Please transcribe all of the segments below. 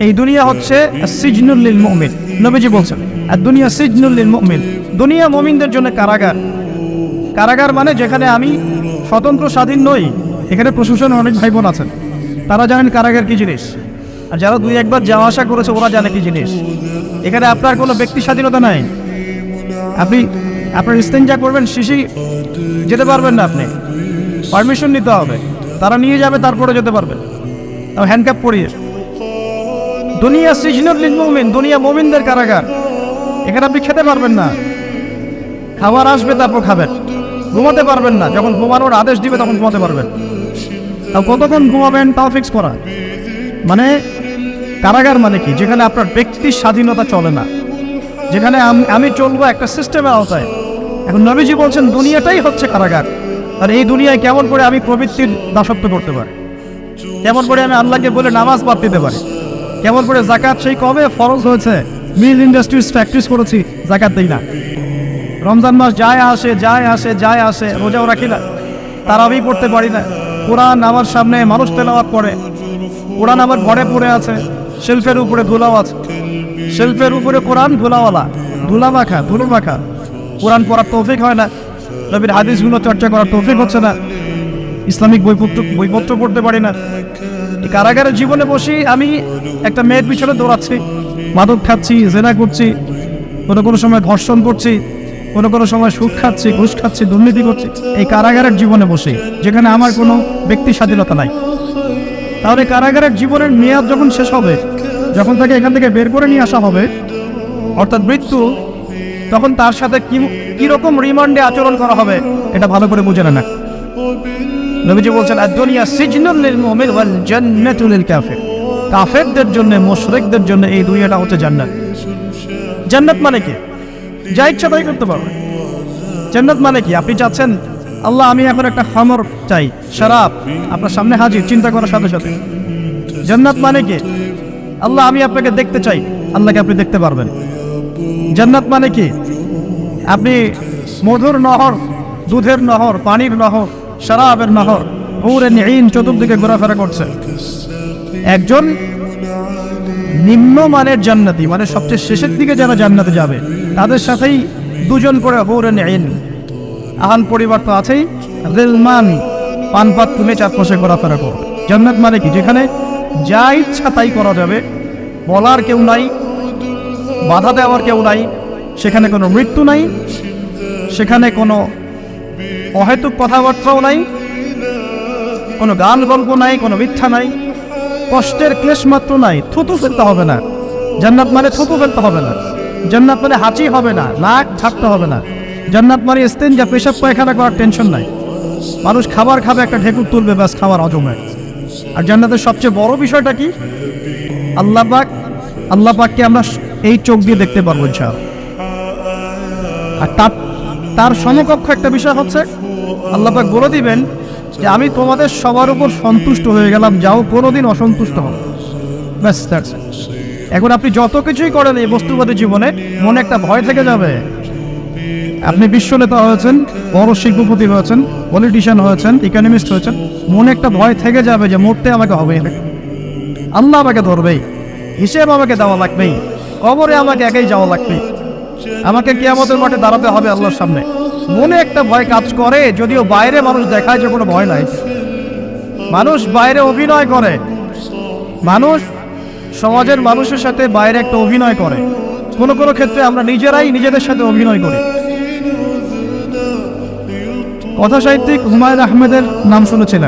এই দুনিয়া হচ্ছে সিজনুল লিল মুমিন। নবীজি বলছেন আর দুনিয়া সিজনুল লিল মুমিন, দুনিয়া মুমিনদের জন্য কারাগার। কারাগার মানে যেখানে আমি স্বতন্ত্র স্বাধীন নই। এখানে প্রশাসন অনেক ভাই বোন আছেন, তারা জানেন কারাগার কি জিনিস, আর যারা দুই একবার যাওয়া আসা করেছে ওরা জানে কি জিনিস। এখানে আপনার কোনো ব্যক্তি স্বাধীনতা নাই। আপনি আপনার ইস্তেঞ্জা করবেন, শিশি যেতে পারবেন না, আপনি পারমিশন নিতে হবে, তারা নিয়ে যাবে, তারপরে যেতে পারবেন, তাও হ্যান্ডক্যাপ পরিয়ে। দুনিয়া সিজনুল লিল মুমিন, দুনিয়া মুমিনদের কারাগার। এখানে আপনি খেতে পারবেন না, খাবার আসবে তারপর খাবেন, ঘুমাতে পারবেন না, যখন ঘুমানোর আদেশ দিবে তখন ঘুমাতে পারবেন, তাও কতক্ষণ ঘুমাবেন তাও ফিক্স করা। মানে কারাগার মানে কি? যেখানে আপনার ব্যক্তির স্বাধীনতা চলে না, যেখানে আমি চলবো একটা সিস্টেমের আওতায়। এখন নবীজি বলছেন দুনিয়াটাই হচ্ছে কারাগার। আর এই দুনিয়ায় কেমন করে আমি প্রবৃত্তির দাসত্ব করতে পারি, কেমন করে আমি আল্লাহকে বলে নামাজ বাদ দিতে পারি, কেমন করে জাকাত সেই কবে ফরজ হয়েছে, মিল ইন্ডাস্ট্রিজ ফ্যাক্টরিজ করেছি, জাকাত দিই না। রমজান মাস যায় আসে যায় আসে যায় আসে, রোজাও রাখি না, তারাবি পড়তে পারি না। কোরআন আমার সামনে মানুষ তেলাওয়াত করে, কোরআন আমার ঘরে পড়ে আছে, শেলফের উপরে ধুলাও আছে, শেলফের উপরে কোরআন ধুলাওয়ালা, ধুলো মাখা। কোরআন পড়ার তৌফিক হয় না, নবীর হাদিসগুলো চর্চা করার তৌফিক হচ্ছে না, ইসলামিক বইপত্র পড়তে পারি না। এই কারাগারের জীবনে বসি আমি একটা মেয়ের পিছনে দৌড়াচ্ছি, মাদক খাচ্ছি, জেনা করছি, কোনো সময় ধর্ষণ করছি, কোনো সময় সুদ খাচ্ছি, ঘুষ খাচ্ছি, দুর্নীতি করছি, এই কারাগারের জীবনে বসে, যেখানে আমার কোনো ব্যক্তি স্বাধীনতা নাই। তাহলে কারাগারের জীবনের মেয়াদ যখন শেষ হবে, যখন তাকে এখান থেকে বের করে নিয়ে আসা হবে, অর্থাৎ মৃত্যু, তখন তার সাথে কিরকম রিমান্ডে আচরণ করা হবে এটা ভালো করে বুঝে না। নবীজি বলছেন আদ-দুনিয়া সিজনুল লিল মুমিন ওয়াল জান্নাতু লিল কাফির। কাফেরদের জন্য, মুশরিকদের জন্য এই দুনিয়াটা হচ্ছে জান্নাত। জান্নাত মানে কি? যা ইচ্ছা তাই করতে পারবে। জান্নাত মানে কি? আপনি চাচ্ছেন আল্লাহ আমি এখন একটা খামর চাই, শরাব আপনার সামনে হাজির, চিন্তা করার সাথে সাথে। জান্নাত মানে কি? আল্লাহ আমি আপনাকে দেখতে চাই, আল্লাহকে আপনি দেখতে পারবেন। জান্নাত মানে কি? আপনি মধুর নহর, দুধের নহর, পানির নহর, শরাবের নহর, হুরুন ঈন চতুর্দিকে ঘোরাফেরা করছে। একজন নিম্নমানের জান্নাতি, মানে সবচেয়ে শেষের দিকে যারা জান্নাতে যাবে, তাদের সাথেই দুজন করে হুরুন ঈন, আহাল পরিবার তো আছেই, রিলমান পানপাত তুলে চারপাশে ঘোরাফেরা করবে। জান্নাত মানে কি? যেখানে যা ইচ্ছা তাই করা যাবে, বলার কেউ নাই, বাধা দেওয়ার কেউ নাই, সেখানে কোনো মৃত্যু নাই, সেখানে কোনো অহেতুক কথাবার্তাও নাই, কোনো গান গল্প নাই, কোনো মিথ্যা নাই, কষ্টের ক্লেশ মাত্র নাই, থুতু ফেলতে হবে না। জান্নাত মানে থুতু ফেলতে হবে না, জান্নাত মানে হাঁচি হবে না, নাক ঝাড়তে হবে না, জান্নাত মানে ইস্তেঞ্জা পেশাব পায়খানা করার টেনশন নাই। মানুষ খাবার খাবে, একটা ঢেকুর তুলবে, ব্যাস খাবার হজম হয়। আর জান্নাতের সবচেয়ে বড় বিষয়টা কি? আল্লাহ পাককে আমরা এই চোখ দিয়ে দেখতে পারবো ইনশাআল্লাহ। আর তার সমকক্ষ একটা বিষয় হচ্ছে আল্লাহ পাক বলে দিবেন যে আমি তোমাদের সবার উপর সন্তুষ্ট হয়ে গেলাম, যাও কোনোদিন অসন্তুষ্ট হও, ব্যাস। এখন আপনি যত কিছুই করেন এই বস্তুবাদী জীবনে, মনে একটা ভয় থেকে যাবে। আপনি বিশ্ব নেতা হয়েছেন, বড় শিল্পপতি হয়েছেন, পলিটিশিয়ান হয়েছেন, ইকোনমিস্ট হয়েছেন, মনে একটা ভয় থেকে যাবে যে মরতে আমাকে হবে, আল্লাহ আমাকে ধরবেই, হিসেব আমাকে দেওয়া লাগবেই, কবরে আমাকে একাই যাওয়া লাগবে, আমাকে কিয়ামতের মাঠে দাঁড়াতে হবে আল্লাহর সামনে। মনে একটা ভয় কাজ করে, যদিও বাইরে মানুষ দেখায় যে কোনো ভয় নাই। মানুষ বাইরে অভিনয় করে, মানুষ সমাজের মানুষের সাথে বাইরে একটা অভিনয় করে, কোনো ক্ষেত্রে আমরা নিজেরাই নিজেদের সাথে অভিনয় করি। কথা সাহিত্যিক হুমায়ুন আহমেদের নাম শুনেছেন?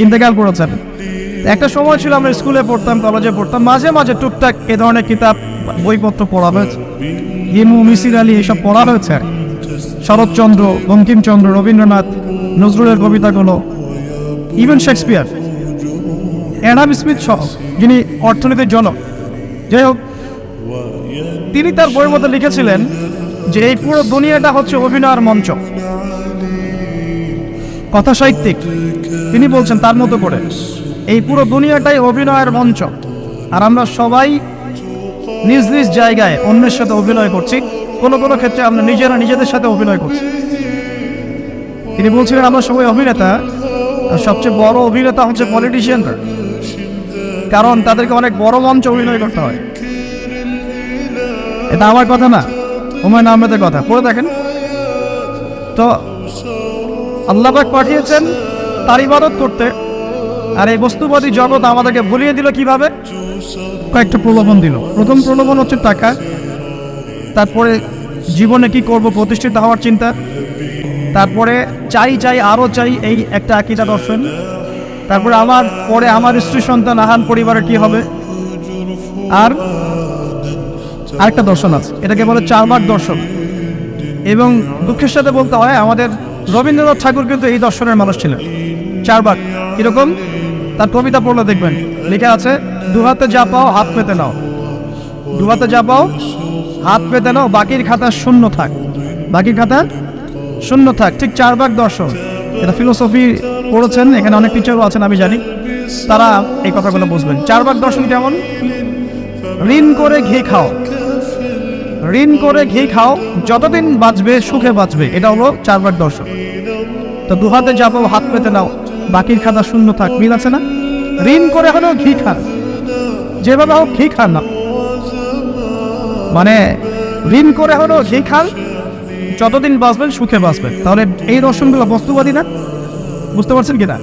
ইন্তেকাল করেছেন। একটা সময় ছিল আমরা স্কুলে পড়তাম, কলেজে পড়তাম, মাঝে মাঝে টুকটাক এ ধরনের কিতাব বইপত্র পড়া হয়েছে, হিমু, মিসির আলী এইসব পড়া হয়েছে। শরৎচন্দ্র, বঙ্কিমচন্দ্র, রবীন্দ্রনাথ, নজরুলের কবিতাগুলো, ইভেন শেক্সপিয়ার, অ্যাডাম স্মিথ সহ, যিনি অর্থনীতির জনক। যাই হোক, তিনি তার বইয়ের মধ্যে লিখেছিলেন যে এই পুরো দুনিয়াটা হচ্ছে অভিনয়ের মঞ্চ। কথা সাহিত্যিক তিনি বলছেন তার মতো করে এই পুরো দুনিয়াটাই অভিনয়ের মঞ্চ, আর আমরা সবাই নিজ নিজ জায়গায় অন্যের সাথে অভিনয় করছি, কোনো ক্ষেত্রে আমরা নিজেরা নিজেদের সাথে অভিনয় করছি। তিনি বলছিলেন আমরা সবাই অভিনেতা, আর সবচেয়ে বড় অভিনেতা হচ্ছে পলিটিশিয়ানরা। কারণ তাদেরকে অনেক বড় মঞ্চে অভিনয় করতে হয়। এটা আমার কথা না, হুমায়ুন আহমেদের কথা, পড়ে দেখেন। তো আল্লাহ পাক পাঠিয়েছেন তার ইবাদত করতে, আর এই বস্তুবাদী জগৎ আমাদেরকে ভুলিয়ে দিল কিভাবে? কয়েকটা প্রলোভন দিল। প্রথম প্রলোভন হচ্ছে টাকা, তারপরে জীবনে কি করব প্রতিষ্ঠিত হওয়ার চিন্তা, তারপরে চাই চাই আরও চাই এই একটা আকীদা দর্শন, তারপরে আমার স্ত্রী সন্তান আহান পরিবারের কি হবে, আর আরেকটা দর্শন আছে, এটাকে বলে 4 ভাগ দর্শন। এবং দুঃখের সাথে বলতে হয় আমাদের রবীন্দ্রনাথ ঠাকুর কিন্তু এই দর্শনের মানুষ ছিলেন। 4 ভাগ কিরকম? তার কবিতা পড়লে দেখবেন লেখা আছে, দুহাতে যা পাও হাত পেতে নাও, দুহাতে যা পাও হাত পেতে নাও, বাকির খাতা শূন্য থাক, বাকির খাতা শূন্য থাক। ঠিক 4 ভাগ দর্শন। এটা ফিলোসফি পড়েছেন, এখানে অনেক টিচারও আছেন আমি জানি, তারা এই কথাগুলো বুঝবেন। 4 ভাগ দর্শন কেমন? ঋণ করে ঘি খাও, ঋণ করে ঘি খাও, যতদিন বাঁচবে সুখে বাঁচবে, এটা হলো 4 ভাগ দর্শন। তো দুহাতে যাবো হাত পেতে নাও, বাকির খাতা শূন্য থাক, মিল আছে না? ঋণ করে হলেও ঘি খান, যেভাবে হোক ঘি খান না, মানে ঋণ করে হলেও ঘি খান, যতদিন বাঁচবেন সুখে বাঁচবেন। তাহলে এই দর্শনগুলো বস্তুবাদী না? বুঝতে পারছেন কিনা?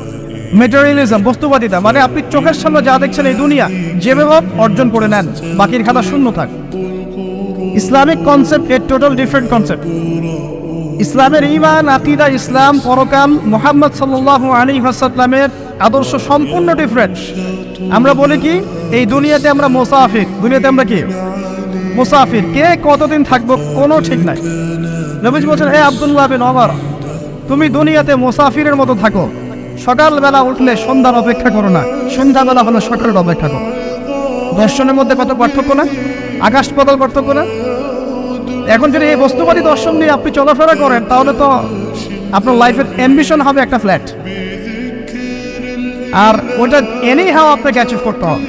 ম্যাটেরিয়ালিজম, বস্তুবাদিতা, মানে আপনি চোখের সামনে যা দেখছেন এই দুনিয়া, যেভাবে হোক অর্জন করে নেন, বাকির খাতা শূন্য থাক। ইসলামিক কনসেপ্ট এর টোটাল ডিফারেন্ট কনসেপ্ট। ইসলামের ঈমান, আকীদা, ইসলাম, পরকাল, মুহাম্মদ সাল্লাল্লাহু আলাইহি ওয়াসাল্লামের আদর্শ সম্পূর্ণ ডিফারেন্ট। আমরা বলি কি, এই দুনিয়াতে আমরা মুসাফির, দুনিয়াতে আমরা কি মুসাফির, কে কতদিন থাকবো কোনো ঠিক নাই। নবীজি বলছেন, হে আব্দুল্লাহ বিন ওমর, তুমি দুনিয়াতে মুসাফিরের মতো থাকো, সকালবেলা উঠলে সন্ধ্যার অপেক্ষা করো না, সন্ধ্যাবেলা হলো সকালের অপেক্ষা করো। দর্শনের মধ্যে কত পার্থক্য না, আকাশ পাতাল পার্থক্য না? এখন যদি এই বস্তুবাদী দর্শন নিয়ে আপনি চলাফেরা করেন, তাহলে তো আপনার লাইফের অ্যাম্বিশন হবে একটা ফ্ল্যাট, আর ওটা এনি হাও আপনাকে অ্যাচিভ করতে হবে,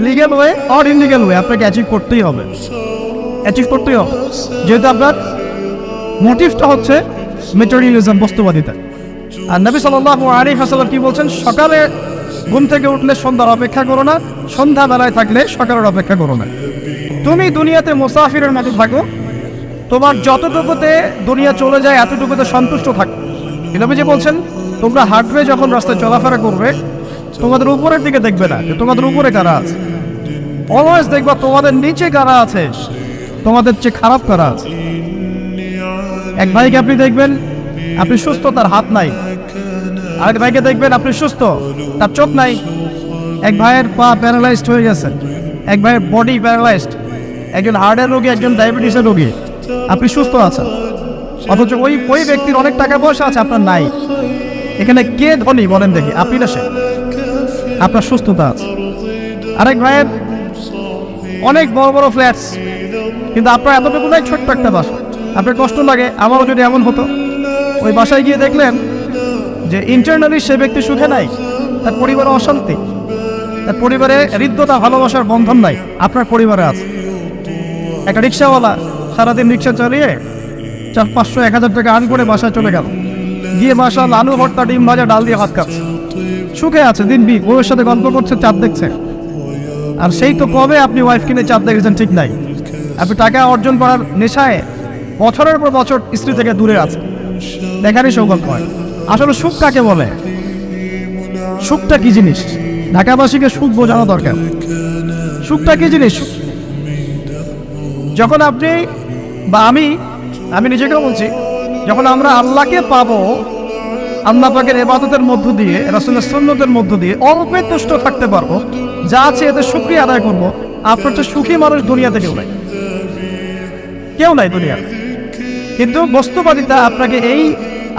legal way or illegal way আপনাকে অ্যাচিভ করতেই হবে, অ্যাচিভ করতেই হবে, যেহেতু আপনার মোটিভটা হচ্ছে ম্যাটেরিয়ালিজম, বস্তুবাদিতা। আর নবী সাল্লাল্লাহু আলাইহি ওয়াসাল্লাম কি বলছেন? সকালে ঘুম থেকে উঠলে সন্ধ্যার অপেক্ষা করো না, সন্ধ্যাবেলায় থাকলে সকালের অপেক্ষা করো না। তুমি দুনিয়াতে মুসাফিরের মতো থাকো, তোমার যতটুকুতে দুনিয়া চলে যায় এতটুকুতে সন্তুষ্ট থাকো। নবীজি বলছেন, তোমরা হাঁটবে যখন রাস্তায় চলাফেরা করবে, তোমাদের উপরের দিকে দেখবে না যে তোমাদের উপরে কারা আছে, অলওয়েজ দেখবা তোমাদের নিচে কারা আছে, তোমাদের চেয়ে খারাপ কারা আছে। এক ভাইকে আপনি দেখবেন আপনি সুস্থ, তার হাত নাই। আরেক ভাইকে দেখবেন আপনি সুস্থ, তার চোখ নাই। এক ভাইয়ের পা প্যারালাইজড হয়ে গেছে, এক ভাইয়ের বডি প্যারালাইজড, একজন হার্টের রোগী, একজন ডায়াবেটিসের রোগী। আপনি সুস্থ আছেন, অথচ ওই ব্যক্তির অনেক টাকা পয়সা আছে, আপনার নাই। এখানে কে ধনী বলেন দেখি, আপনি না সে? আপনার সুস্থতা আছে। আরেক ভাইয়ের অনেক বড় বড় ফ্ল্যাটস, কিন্তু আপনার এতটুকু নাই, ছোট্ট একটা বাসা। আপনার কষ্ট লাগে, আমারও যদি এমন হতো। ওই বাসায় গিয়ে দেখলেন যে ইন্টারনালি সে ব্যক্তি সুখে নাই, তার পরিবারে অশান্তি, তার পরিবারে হৃদ্যতা ভালোবাসার বন্ধন নাই, আপনার পরিবারে আছে। একটা রিক্সাওয়ালা সারাদিন রিক্সা চালিয়ে 400-500-1000 টাকা আর্ন করে বাসায় চলে গেল, গিয়ে বাসা আলু ভর্তা, ডিম ভাজা, ডাল দিয়ে ভাত খাচ্ছে, সুখে আছে, দিনবি বউয়ের সাথে গল্প করছে, চাঁদ দেখছে। আর সেই তো কবে আপনি ওয়াইফ কিনে চাঁদ দেখেছেন ঠিক নাই। আপনি টাকা অর্জন করার নেশায় বছরের পর বছর স্ত্রী থেকে দূরে আছে, দেখারই সৌভাগ্য হয়। আসলে সুখ কাকে বলে? সুখটা কি জিনিস? ঢাকাবাসীকে সুখ বোঝানো দরকার। সুখটা কি জিনিস? যখন আপনি বা আমি নিজেকেও বলছি, যখন আমরা আল্লাহকে পাবো, আল্লাহ পাকের ইবাদতের মধ্য দিয়ে, রাসূলের সুন্নতের মধ্য দিয়ে অল্পে তুষ্ট থাকতে পারবো, যা আছে এতে শুকরিয়া আদায় করবো, আপনার তো সুখী মানুষ দুনিয়াতে কেউ নাই, কেউ নাই দুনিয়াতে। কিন্তু বস্তুবাদিতা আপনাকে এই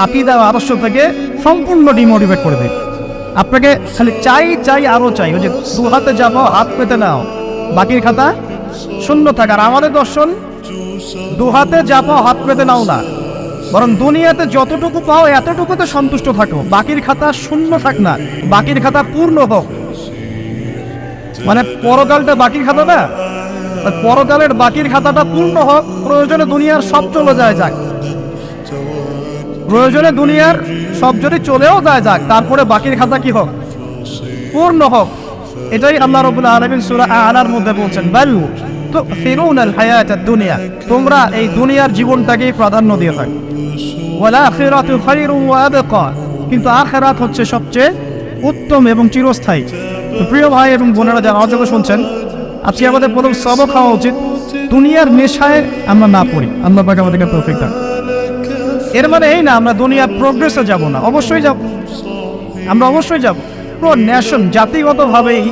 আকীদা আদর্শ থেকে সম্পূর্ণ ডিমোটিভেট করে দেবে। আপনাকে খালি চাই আরো চাই, ওই যে দু হাতে যাবো হাত পেতে নাও, বাকির খাতা শূন্য থাকার। আমাদের দর্শন দু হাতে যাবো হাত পেতে নাও না, বরং দুনিয়াতে যতটুকু পাও এতটুকুতে সন্তুষ্ট থাকো, বাকির খাতা শূন্য থাক না, বাকির খাতা পূর্ণ হোক। মানে পরকালটা বাকির খাতা না, পরকালের বাকির খাতাটা পূর্ণ হোক। প্রয়োজনে দুনিয়ার সব চলে যায় যাক, প্রয়োজনে দুনিয়ার সব যদি চলেও যায় যাক, তারপরে বাকির খাতা কি হোক? পূর্ণ হোক। এটাই আল্লাহ রাব্বুল আলামিন সূরা আ'লার মধ্যে বলছেন, বাল তু'থিরুনাল হায়াতাদ দুনিয়া, তোমরা এই দুনিয়ার জীবনটাকে প্রাধান্য দিয়ে থাকো, ওয়াল আখিরাতু খায়রুন ওয়া আবকা, কিন্তু আখিরাত হচ্ছে সবচেয়ে উত্তম এবং চিরস্থায়ী। তো প্রিয় ভাই এবং বোনেরা যারা আওয়াজ শুনছেন, আজকে আমাদের প্রথম সবক হওয়া উচিত দুনিয়ার নেশায় আমরা না পড়ি। আল্লাহ পাক আমাদেরকে তৌফিক দান। এর মানে এই না আমরা দুনিয়ার প্রোগ্রেসে যাব না, অবশ্যই যাব, আমরা অবশ্যই যাব। পুরো ন্যাশন জাতিগতভাবেই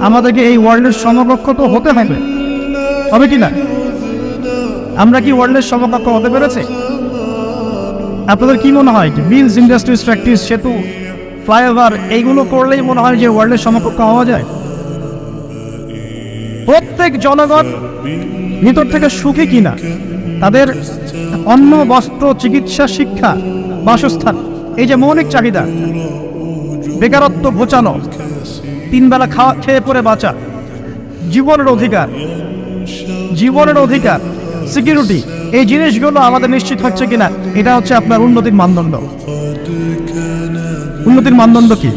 আমাদেরকে এই ওয়ার্ল্ডের সমকক্ষ তো হতে হবে কি না? আমরা কি ওয়ার্ল্ডের সমকক্ষ হতে পেরেছি? আপনাদের কি মনে হয় যে মিলস, ইন্ডাস্ট্রিজ, ফ্যাক্টরিজ, সেতু, ফ্লাইওভার এইগুলো করলেই মনে হয় যে ওয়ার্ল্ডের সমকক্ষ হওয়া যায়? প্রত্যেক জনগণ ভিতর থেকে সুখী কিনা, তাদের অন্ন, বস্ত্র, চিকিৎসা, শিক্ষা, বাসস্থান, এই যে মৌলিক চাহিদা, বেকারত্ব ঘোচানো, তিন বেলা খেয়ে পরে বাঁচা, জীবনের অধিকার, সিকিউরিটি, এই জিনিসগুলো আমাদের নিশ্চিত হচ্ছে কিনা, এটা হচ্ছে আপনার উন্নতির মানদণ্ড। উন্নতির মানদণ্ড কি?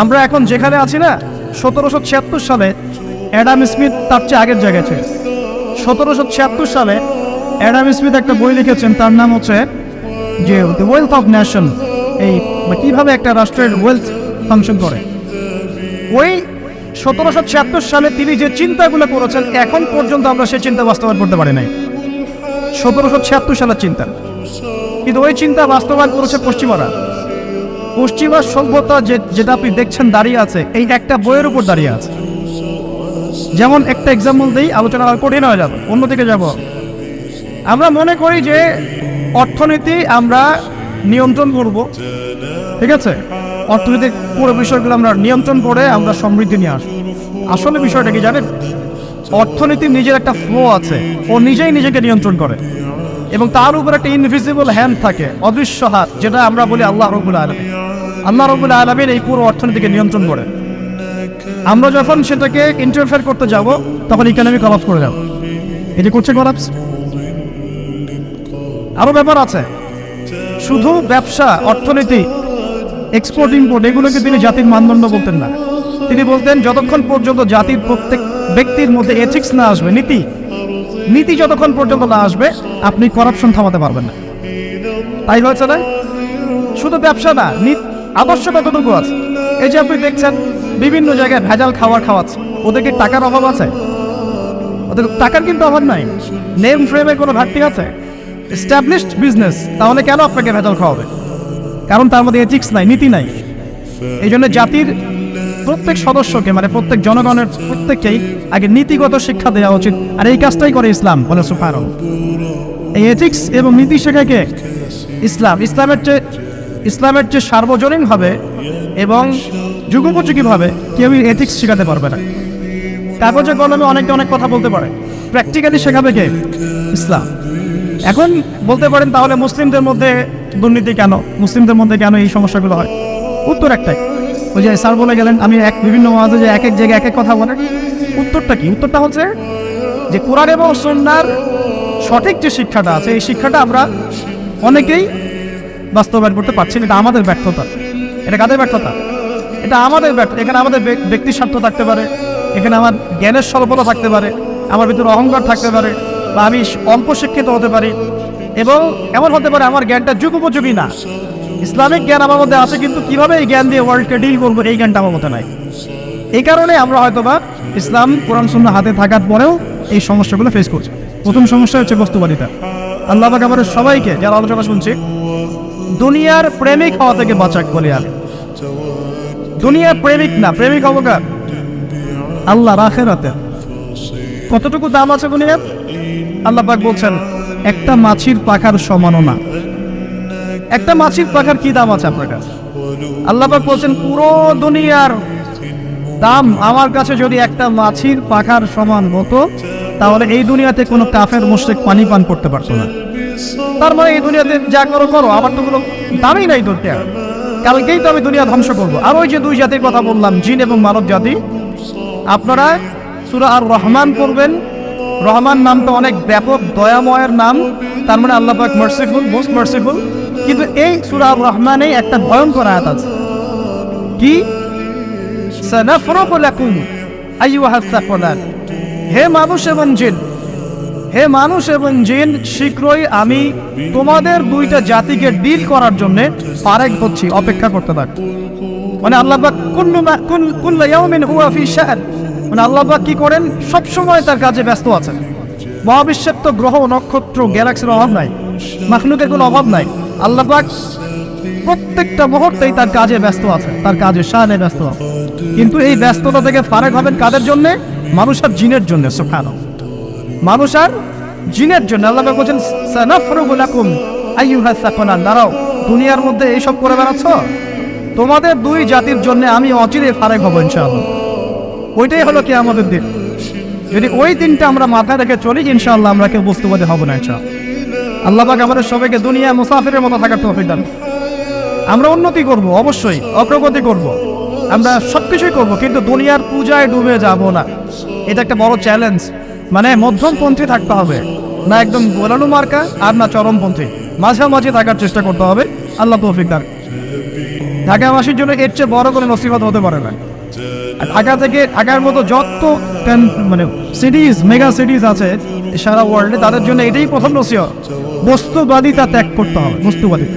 আমরা এখন যেখানে আছি না, 1776 সালে অ্যাডাম স্মিথ তার চেয়ে আগের জায়গায় ছিল। 1776 সালে অ্যাডাম স্মিথ একটা বই লিখেছেন, তার নাম হচ্ছে যে দ্য ওয়েলথ অফ নেশন, এই কিভাবে একটা রাষ্ট্রের ওয়েলথ ফাংশন করে। ওই 1776 সালে তিনি যে চিন্তাগুলো করেছেন, এখন পর্যন্ত আমরা সেই চিন্তা বাস্তবায়ন করতে পারি নাই। 1776 সালের চিন্তা, কিন্তু ওই চিন্তা বাস্তবায়ন করেছে পশ্চিমা সভ্যতা, যেটা আপনি দেখছেন দাঁড়িয়ে আছে এই একটা বইয়ের উপর দাঁড়িয়ে আছে। যেমন একটা এক্সাম্পল দিই, আলোচনা কঠিন হয়ে যাবে, অন্যদিকে যাব। আমরা মনে করি যে অর্থনীতি আমরা নিয়ন্ত্রণ করব, ঠিক আছে, অর্থনৈতিক পুরো বিষয়গুলো আমরা নিয়ন্ত্রণ করে আমরা সমৃদ্ধি নিয়ে আসবো। আসলে বিষয়টা কি জানেন? অর্থনীতির নিজের একটা ফ্লো আছে, ও নিজেই নিজেকে নিয়ন্ত্রণ করে, এবং তার উপর একটা ইনভিজিবল হ্যান্ড থাকে, অদৃশ্য হাত, যেটা আমরা বলি আল্লাহ রাব্বুল আলামিন। আল্লাহ রাব্বুল আলামিন এই পুরো অর্থনীতিকে নিয়ন্ত্রণ করে। আমরা যখন সেটাকে ইন্টারফেয়ার করতে যাব, তখন ইকোনমি কলাপস করে যাবে। এটি করছে কলাপস। আরো ব্যাপার আছে, শুধু ব্যবসা, অর্থনীতি, এক্সপোর্ট ইম্পোর্ট, এগুলোকে তিনি জাতির মানদণ্ড বলতেন না। তিনি বলতেন যতক্ষণ পর্যন্ত জাতির প্রত্যেক ব্যক্তির মধ্যে এথিক্স না আসবে, নীতি যতক্ষণ পর্যন্ত না আসবে, আপনি করাপশন থামাতে পারবেন না। তাই হয়েছে না? শুধু ব্যবসা না, আদর্শ কতটুকু আছে? এই যে আপনি দেখছেন বিভিন্ন জায়গায় ভেজাল খাবার খাওয়াচ্ছে, ওদেরকে টাকার অভাব আছে? ওদের টাকার কিন্তু অভাব নাই। নেম ফ্রেমের কোনো ঘাটতি আছে? এস্টাবলিশড বিজনেস, তাহলে কেন আপনাকে ভেজাল খাওয়াবে? কারণ তার মধ্যে এথিক্স নাই, নীতি নাই। এই জন্য জাতির প্রত্যেক সদস্যকে, মানে প্রত্যেক জনগণের প্রত্যেককেই আগে নীতিগত শিক্ষা দেওয়া উচিত, আর এই কাজটাই করে ইসলাম। বলে সুবহানাল্লাহ। এই এথিক্স এবং নীতি শেখায় কে? ইসলাম। ইসলামের চেয়ে সার্বজনীন হবে এবং যুগোপযোগী ভাবে কেউ এথিক্স শেখাতে পারবে না। কাগজে কলমে অনেকে অনেক কথা বলতে পারে, প্র্যাকটিক্যালি শেখাবে কে? ইসলাম। এখন বলতে পারেন তাহলে মুসলিমদের মধ্যে দুর্নীতি কেন, মুসলিমদের মধ্যে কেন এই সমস্যাগুলো হয়? উত্তর একটাই, ওই যে স্যার বলে গেলেন, আমি বিভিন্ন ওয়াজে যে এক এক জায়গায় এক এক কথা বলে। উত্তরটা কি? উত্তরটা হচ্ছে যে কোরআন এবং সুন্নাহর সঠিক যে শিক্ষাটা আছে, এই শিক্ষাটা আমরা অনেকেই বাস্তবায়ন করতে পারছি না। এটা আমাদের ব্যর্থতা। এটা কাদের ব্যর্থতা? এটা আমাদের ব্যর্থতা। এখানে আমাদের ব্যক্তির স্বার্থ থাকতে পারে, এখানে আমার জ্ঞানের স্বল্পতা থাকতে পারে, আমার ভিতরে অহংকার থাকতে পারে, বা আমি অল্প শিক্ষিত হতে পারি, এবং এমন হতে পারে আমার জ্ঞানটা যুগোপযোগী না। ইসলামিক জ্ঞান আমার মধ্যে আছে, কিন্তু কিভাবে এই জ্ঞান দিয়ে ওয়ার্ল্ডকে ডিল করবো, এই জ্ঞানটা আমার মধ্যে নাই। এই কারণে আমরা হয়তোবা ইসলাম, কোরআন সুন্নাহ হাতে থাকার পরেও এই সমস্যাগুলো ফেস করছি। প্রথম সমস্যা হচ্ছে বস্তুবাদিতা। আল্লাহ পাক আমাদের সবাইকে, যারা আলোচনা শুনছি, দুনিয়ার প্রেমিক হওয়া থেকে বাঁচাক বলে। আমি দুনিয়ার প্রেমিক না, প্রেমিক হবো কার? আল্লাহর আখিরাতে। কতটুকু দাম আছে দুনিয়ার? আল্লাহ পাক বলছেন একটা মাছির পাখার সমানও না। একটা মাছির পাখার কি দাম আছে আপনার কাছে? আল্লাহ পাক বলছেন পুরো দুনিয়ার দাম আমার কাছে যদি একটা মাছির পাখার সমান হতো, তাহলে এই দুনিয়াতে কোনো কাফের মুশরিক পানি পান করতে পারতো না। তার মানে এই দুনিয়াতে যা করো করো, আমার তো কোনো দামই নাই দুনিয়া। কালকেই তো আমি দুনিয়া ধ্বংস করবো। আর ওই যে দুই জাতির কথা বললাম, জিন এবং মানব জাতি, আপনারা সূরা আর রহমান পড়বেন। রহমান নামটা অনেক ব্যাপক, দয়াময়ের নাম, তার মানে আল্লাহ পাক মার্সিফুল, মোস্ট মার্সিফুল। কিন্তু এই সূরা আর রহমানেই একটা ভয়ঙ্কর আয়াত আছে, কি? সানাফরুগু লাকুম আইয়ুহাস সাকলান। হে মানুষ এবং জিন, হে মানুষ এবং জিন, শীঘ্রই আমি তোমাদের দুইটা জাতিকে ডিল করার জন্য ফারেক হচ্ছি, অপেক্ষা করতে থাক। মানে আল্লাহ পাক কুল্লু ইয়াউমিন হুয়া ফি শা'n, মানে আল্লাহ পাক কি করেন, সব সময় তার কাজে ব্যস্ত আছেন। মহাবিশ্বের তো গ্রহ নক্ষত্র গ্যালাক্সির অভাব নাই, মাখলুকের কোনো অভাব নাই। আল্লাহ পাক প্রত্যেকটা মুহূর্তেই তার কাজে ব্যস্ত আছে, তার কাজে শানে ব্যস্ত আছে। কিন্তু এই ব্যস্ততা থেকে ফারেক হবেন কাদের জন্য? মানুষ আর জিনের জন্য। সুবহানাল্লাহ, মানুষ আর জিনের জন্য। আল্লাহ পাক বলেন সানাফরুগু লাকুম আইয়ুহাস সাকলান। দাঁড়াও, দুনিয়ার মধ্যে এইসব করে বেড়াচ্ছ, তোমাদের দুই জাতির জন্য আমি অচিরে ফারেক হব ইনশাআল্লাহ। ওইটাই হলো কিয়ামতের দিন। যদি ওই দিনটা আমরা মাথায় রেখে চলি, ইনশাআল্লাহ আমরা কেউ বস্তুবাদী হব না ইনশাআল্লাহ। আল্লাহ পাক আমাদের সবাইকে দুনিয়া মুসাফিরের মতো থাকার তৌফিক দান। আমরা উন্নতি করব, অবশ্যই অগ্রগতি করব, আমরা সবকিছুই করব, কিন্তু দুনিয়ার পূজায় ডুবে যাব না। এটা একটা বড় চ্যালেঞ্জ। মানে মধ্যমপন্থী থাকতে হবে, না একদম গোলালু মার্কা আর না চরমপন্থী, মাঝামাঝি থাকার চেষ্টা করতে হবে। আল্লাহ তৌফিক দান। ঢাকাবাসীর জন্য এর চেয়ে বড় কোনো নসিহত হতে পারে না। ঢাকার মতো যত মানে সিটিজ, মেগা সিটিজ আছে সারা ওয়ার্ল্ডে, তাদের জন্য এটাই প্রথম নসিহত, বস্তুবাদিতা ত্যাগ করতে হবে। বস্তুবাদিতা